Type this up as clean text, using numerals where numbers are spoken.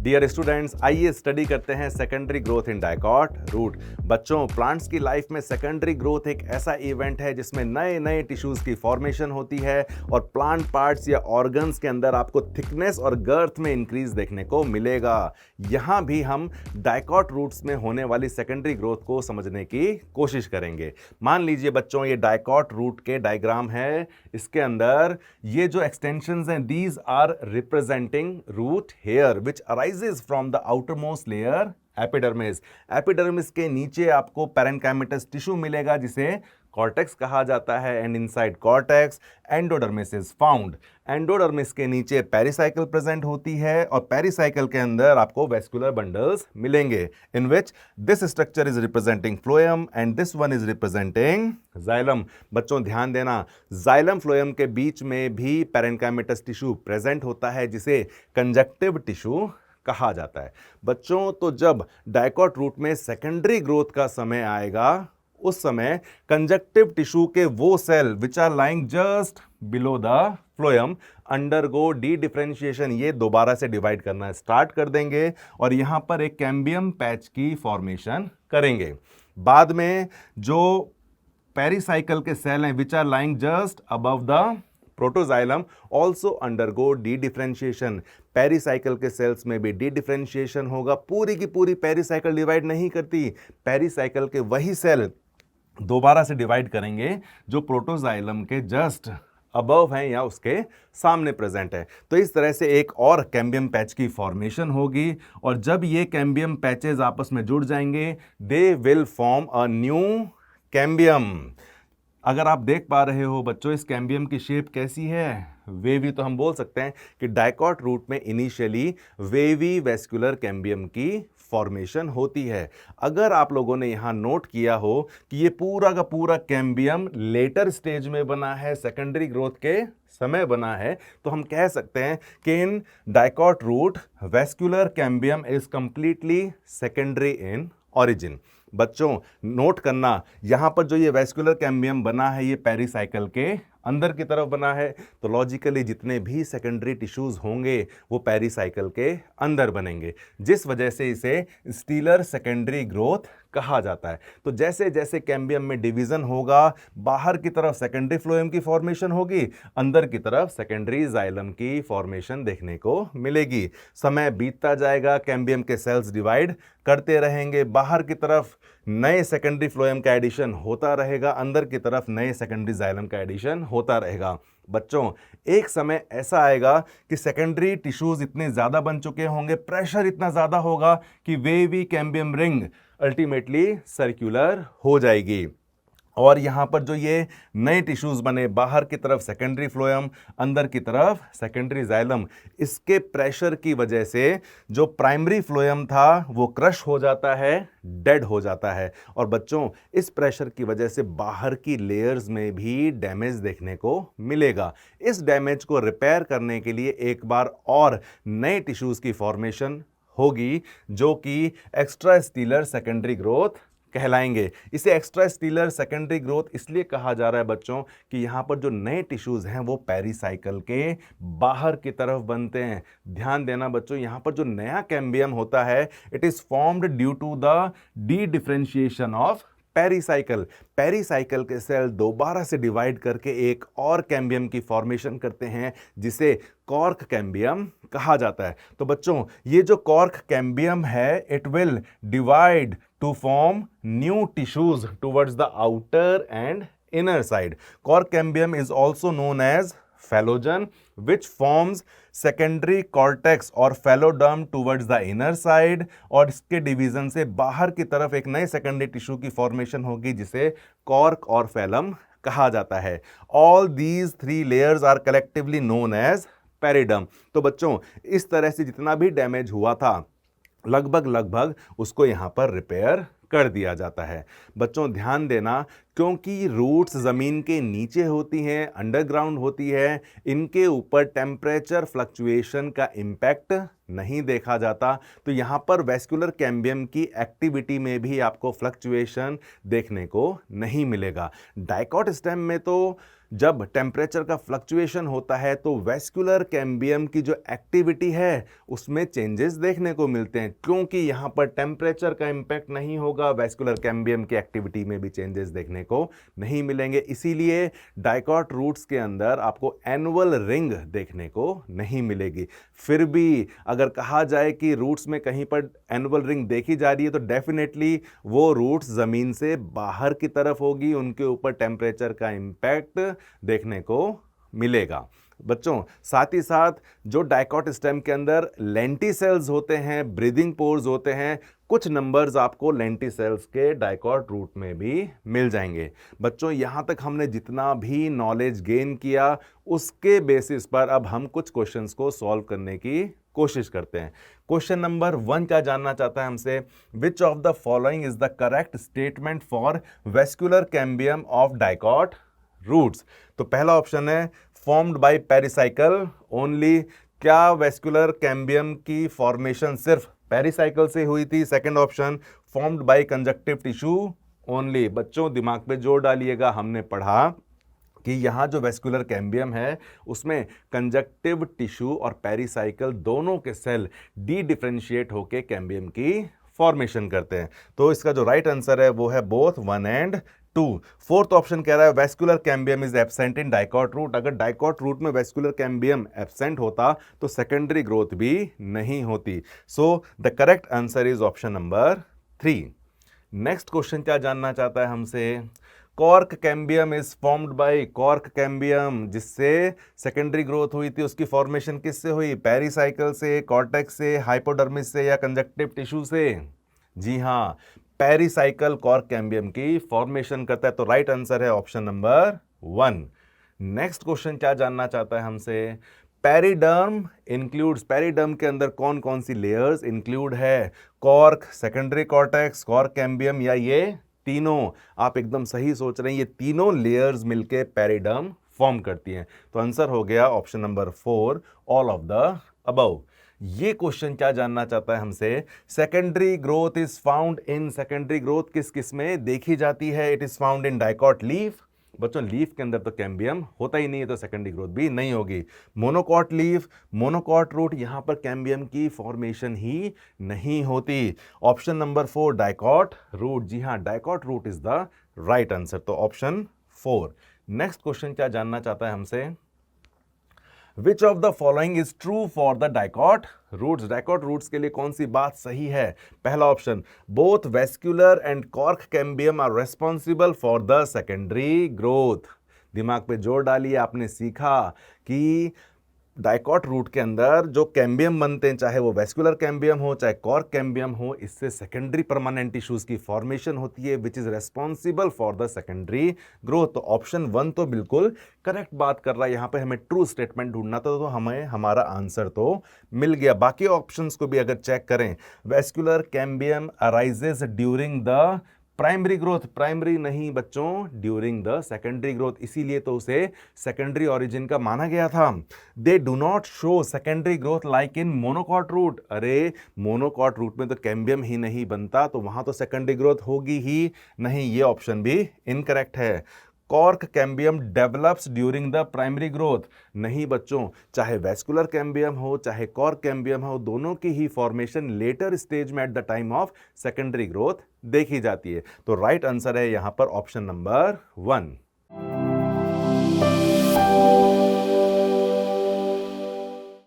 Dear students, आइए study करते हैं secondary growth in dicot root. बच्चों, प्लांट्स की लाइफ में सेकेंडरी ग्रोथ एक ऐसा इवेंट है जिसमें नए नए टिश्यूज की फॉर्मेशन होती है और प्लांट पार्ट्स या ऑर्गन्स के अंदर आपको थिकनेस और गर्थ में इंक्रीज देखने को मिलेगा। यहां भी हम डाइकॉट रूट्स में होने वाली सेकेंडरी ग्रोथ को समझने की कोशिश करेंगे। मान लीजिए बच्चों, ये डाइकॉट रूट के डायग्राम है। इसके अंदर ये जो एक्सटेंशंस हैं, these are representing root hair which arises from the outermost layer epidermis. Epidermis के नीचे आपको पैरेन्काइमेटस टिश्यू मिलेगा जिसे कॉर्टेक्स कहा जाता है, and inside cortex endodermis is found. Endodermis के नीचे पेरिसाइकिल प्रेजेंट होती है और पेरिसाइकिल के अंदर आपको वेस्कुलर बंडल्स मिलेंगे in which this structure is representing phloem and this one is representing xylem. बच्चों ध्यान देना, जाइलम फ्लोएम के बीच में भी पैरेन्काइमेटस टिश्यू प्रेजेंट होता है जिसे कंजक्टिव टिश्यू कहा जाता है। बच्चों, तो जब डाइकॉट रूट में सेकेंडरी ग्रोथ का समय आएगा, उस समय कंजक्टिव टिश्यू के वो cell which are lying just below the phloem undergo dedifferentiation. ये दोबारा से डिवाइड करना स्टार्ट कर देंगे और यहां पर एक कैम्बियम पैच की फॉर्मेशन करेंगे। बाद में जो पेरिसाइकल के सेल हैं which are lying just above the protoxylem also undergo dedifferentiation. Pericycle के सेल्स में भी डी डिफरेंशिएशन होगा। पूरी की पूरी पेरिसाइकल डिवाइड नहीं करती, पेरिसाइकल के वही सेल दोबारा से डिवाइड करेंगे जो प्रोटोजाइलम के जस्ट अबव हैं या उसके सामने प्रेजेंट है। तो इस तरह से एक और कैम्बियम पैच की फॉर्मेशन होगी और जब ये कैम्बियम पैचेस आपस में जुड़ जाएंगे, they will form a new cambium. अगर आप देख पा रहे हो बच्चों, इस कैम्बियम की शेप कैसी है? वेवी। तो हम बोल सकते हैं कि डाइकॉट रूट में इनिशियली वेवी वेस्कुलर कैम्बियम की फॉर्मेशन होती है। अगर आप लोगों ने यहां नोट किया हो कि ये पूरा का पूरा कैम्बियम लेटर स्टेज में बना है, सेकेंडरी ग्रोथ के समय बना है, तो हम कह सकते हैं कि in dicot root vascular cambium is completely secondary in origin. बच्चों नोट करना, यहां पर जो ये वेस्कुलर कैम्बियम बना है ये पेरिसाइकल के अंदर की तरफ बना है, तो लॉजिकली जितने भी सेकेंडरी टिश्यूज होंगे वो पेरिसाइकल के अंदर बनेंगे, जिस वजह से इसे स्टीलर सेकेंडरी ग्रोथ कहा जाता है। तो जैसे जैसे कैम्बियम में डिवीजन होगा, बाहर की तरफ सेकेंडरी फ्लोएम की फॉर्मेशन होगी, अंदर की तरफ सेकेंडरी जाइलम की फॉर्मेशन देखने को मिलेगी। समय बीतता जाएगा, कैम्बियम के सेल्स डिवाइड करते रहेंगे, बाहर की तरफ नए सेकेंडरी फ्लोएम का एडिशन होता रहेगा, अंदर की तरफ नए सेकेंडरी जाइलम का एडिशन होता रहेगा। बच्चों, एक समय ऐसा आएगा कि सेकेंडरी टिश्यूज इतने ज्यादा बन चुके होंगे, प्रेशर इतना ज्यादा होगा कि wavy cambium ring ultimately circular हो जाएगी और यहां पर जो ये नए टिश्यूज बने, बाहर की तरफ सेकेंडरी फ्लोएम, अंदर की तरफ सेकेंडरी जाइलम, इसके प्रेशर की वजह से जो प्राइमरी फ्लोएम था वो क्रश हो जाता है, डेड हो जाता है। और बच्चों, इस प्रेशर की वजह से बाहर की लेयर्स में भी डैमेज देखने को मिलेगा। इस डैमेज को रिपेयर करने के लिए एक बार और नए टिश्यूज की फॉर्मेशन होगी जो कि एक्स्ट्रा स्टीलर सेकेंडरी ग्रोथ कहलाएंगे। इसे एक्स्ट्रा स्टीलर सेकेंडरी ग्रोथ इसलिए कहा जा रहा है बच्चों कि यहां पर जो नए टिश्यूज हैं वो पेरिसाइकल के बाहर की तरफ बनते हैं। ध्यान देना बच्चों, यहां पर जो नया कैम्बियम होता है, it is formed due to the dedifferentiation of pericycle. Pericycle के सेल दोबारा से डिवाइड करके एक और कैम्बियम की फॉर्मेशन करते हैं जिसे कॉर्क कैम्बियम कहा जाता है। तो बच्चों, ये जो कॉर्क कैम्बियम है, it will divide to form new tissues towards the outer and inner side. Cork cambium is also known as phallogen which forms secondary cortex और phalloderm towards the inner side, और इसके division से बाहर की तरफ एक नए सेकेंडरी टिश्यू की फॉर्मेशन होगी जिसे कॉर्क और फैलम कहा जाता है। All these three layers are collectively known as periderm. तो बच्चों, इस तरह से जितना भी डैमेज हुआ था लगभग उसको यहां पर रिपेयर कर दिया जाता है। बच्चों ध्यान देना, क्योंकि रूट्स जमीन के नीचे होती हैं, अंडरग्राउंड होती है, इनके ऊपर टेम्परेचर फ्लक्चुएशन का इम्पैक्ट नहीं देखा जाता, तो यहां पर वेस्कुलर कैम्बियम की एक्टिविटी में भी आपको फ्लक्चुएशन देखने को नहीं मिलेगा। डाइकॉट स्टेम में तो जब टेम्परेचर का फ्लक्चुएशन होता है तो वेस्कुलर कैम्बियम की जो एक्टिविटी है उसमें चेंजेस देखने को मिलते हैं। क्योंकि यहाँ पर टेम्परेचर का इम्पैक्ट नहीं होगा, वेस्कुलर कैम्बियम की एक्टिविटी में भी चेंजेस देखने को नहीं मिलेंगे। इसीलिए डाइकॉट रूट्स के अंदर आपको एनुअल रिंग देखने को नहीं मिलेगी। फिर भी अगर कहा जाए कि रूट्स में कहीं पर एनुअल रिंग देखी जा रही है तो डेफिनेटली वो रूट्स ज़मीन से बाहर की तरफ होगी, उनके ऊपर टेम्परेचर का इम्पैक्ट देखने को मिलेगा। बच्चों साथ ही साथ जो डाइकॉट स्टेम के अंदर लेंटिसेल्स होते हैं, ब्रीदिंग पोर्स होते हैं, कुछ नंबर्स आपको लेंटिसेल्स के डाइकॉट रूट में भी मिल जाएंगे। बच्चों यहाँ तक हमने जितना भी नॉलेज गेन किया उसके बेसिस पर अब हम कुछ क्वेश्चंस को सॉल्व करने की कोशिश करते हैं। क्वेश्चन नंबर 1 क्या जानना चाहता है हमसे, which of the following is the correct statement for vascular cambium of dicot roots. तो पहला ऑप्शन है फॉर्म्ड बाय पेरिसाइकल ओनली। क्या वेस्कुलर कैम्बियम की फॉर्मेशन सिर्फ पेरिसाइकल से हुई थी? Second option formed by conjunctive tissue only. बच्चों दिमाग पे जोर डालिएगा, हमने पढ़ा कि यहाँ जो वेस्कुलर कैम्बियम है उसमें कंजक्टिव टिश्यू और पेरिसाइकल दोनों के सेल डी डिफरेंशिएट होकर कैम्बियम की फॉर्मेशन करते हैं। तो इसका जो राइट आंसर है वो है बोथ 1 एंड 2। फोर्थ ऑप्शन कह रहा है vascular cambium is absent in dicot root. अगर डाइकॉट रूट में वेस्कुलर कैम्बियम एब्सेंट होता तो सेकेंडरी ग्रोथ भी नहीं होती। So the correct answer is option number 3। Next question क्या जानना चाहता है हमसे, cork cambium is formed by cork cambium, जिससे सेकेंडरी ग्रोथ हुई थी उसकी फॉर्मेशन किससे हुई? पेरिसाइकल से, कॉर्टेक्स से, हाइपोडर्मिस से या कंजक्टिव टिश्यू से? जी हाँ, पेरिसाइकल कॉर्क कैम्बियम की फॉर्मेशन करता है। तो राइट आंसर है ऑप्शन नंबर 1। नेक्स्ट क्वेश्चन क्या जानना चाहता है हमसे, पेरिडर्म इंक्लूड्स, पेरिडर्म के अंदर कौन कौन सी लेयर्स इंक्लूड है? Cork, secondary cortex, cork cambium या ये तीनों? आप एकदम सही सोच रहे हैं, ये तीनों लेयर्स मिलके पेरिडर्म फॉर्म करती हैं। तो आंसर हो गया option number 4, all of the above. ये क्वेश्चन क्या जानना चाहता है हमसे, secondary growth is found in, secondary growth किस किस में देखी जाती है? It is found in dicot leaf. बच्चों लीफ के अंदर तो कैम्बियम होता ही नहीं है, तो सेकेंडरी ग्रोथ भी नहीं होगी। मोनोकॉट लीफ, मोनोकॉट रूट, यहां पर कैम्बियम की फॉर्मेशन ही नहीं होती। ऑप्शन नंबर 4 डाइकॉट रूट, जी हां dicot root is the right answer. तो ऑप्शन 4। नेक्स्ट क्वेश्चन क्या जानना चाहता है हमसे, which of the following is true for the dicot roots. Dicot roots के लिए कौन सी बात सही है? पहला option, both vascular and cork cambium are responsible for the secondary growth. दिमाग पे जोर डालिए, आपने सीखा कि डाइकॉट रूट के अंदर जो कैम्बियम बनते हैं, चाहे वो वेस्कुलर कैम्बियम हो चाहे कॉर्क कैम्बियम हो, इससे सेकेंडरी परमानेंट टिश्यूज की फॉर्मेशन होती है which is responsible for the secondary growth. तो ऑप्शन 1 तो बिल्कुल करेक्ट बात कर रहा है। यहां पे हमें ट्रू स्टेटमेंट ढूंढना था, तो हमें हमारा आंसर तो मिल गया। बाकी ऑप्शंस को भी अगर चेक करें, vascular cambium arises during the primary growth, primary नहीं बच्चों, ड्यूरिंग द सेकेंडरी ग्रोथ, इसीलिए तो उसे सेकेंडरी ऑरिजिन का माना गया था। They do not show secondary growth like in monocot root. अरे मोनोकॉट रूट में तो कैम्बियम ही नहीं बनता, तो वहां तो सेकेंडरी ग्रोथ होगी ही नहीं। ये ऑप्शन भी इनकरेक्ट है। Cork cambium develops during the primary growth, नहीं बच्चों, चाहे वेस्कुलर कैम्बियम हो चाहे कॉर्क कैम्बियम हो, दोनों की ही फॉर्मेशन लेटर स्टेज में at the time of secondary growth देखी जाती है। तो राइट आंसर है यहां पर ऑप्शन नंबर 1।